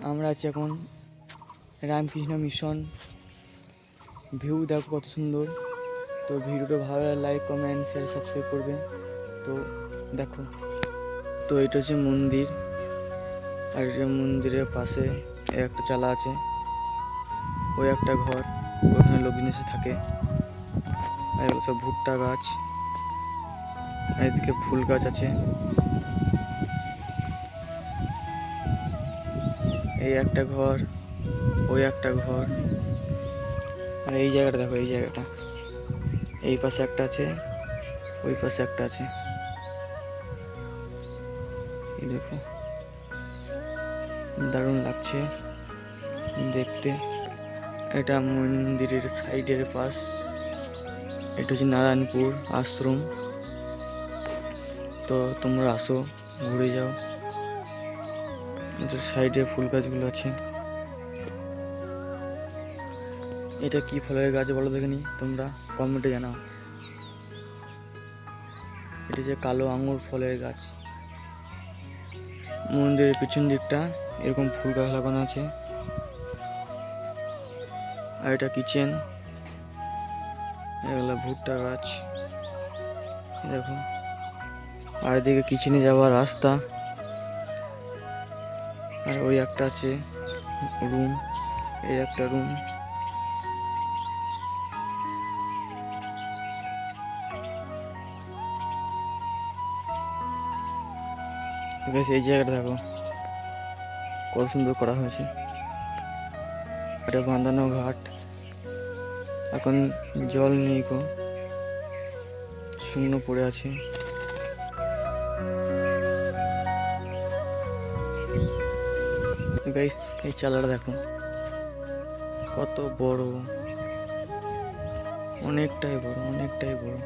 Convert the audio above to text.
আমরা আছি এখন রামকৃষ্ণ মিশন। ভিউ দেখো কত সুন্দর। তো ভিডিওটা ভালো লাগলে লাইক কমেন্ট শেয়ার সাবস্ক্রাইব করবে। তো দেখো, তো এটা হচ্ছে মন্দির, আর এটা মন্দিরের পাশে একটা চালা আছে, ওই একটা ঘর, ওখানে লোকজন এসে থাকে। আর এগুলো সব ভুট্টা গাছ, আর এদিকে ফুল গাছ আছে। এই একটা ঘর, ওই একটা ঘর, আর এই জায়গাটা দেখো, এই জায়গাটা এই পাশে একটা আছে, ওই পাশে একটা আছে। এই দেখো, দারুণ লাগছে দেখতে। এটা মন্দিরের সাইডের পাশ। এটা হচ্ছে নারায়ণপুর আশ্রম। তো তোমরা আসো, ঘুরে যাও। এটার সাইডে ফুল গাছগুলো আছে। এটা কি ফলের গাছ বলো দেখিনি, তোমরা কমেন্টে জানাও। এটা যে কালো আঙুর ফলের গাছ। মন্দিরের পিছন দিকটা এরকম ফুল গাছ লাগানো আছে। আর এটা কিচেন, এগুলো ভুট্টা গাছ দেখো। আর এদিকে কিচেনে যাওয়ার রাস্তা। আর ওই একটা আছে রুম, এই একটা রুম। এই জায়গাটা দেখো কত সুন্দর করা হয়েছে। এটা বাঁধানো ঘাট, এখন জল নেই গো, শূন্য পড়ে আছে। গাইস এই চালাটা দেখো কত বড়, অনেকটাই বড়, অনেকটাই বড়।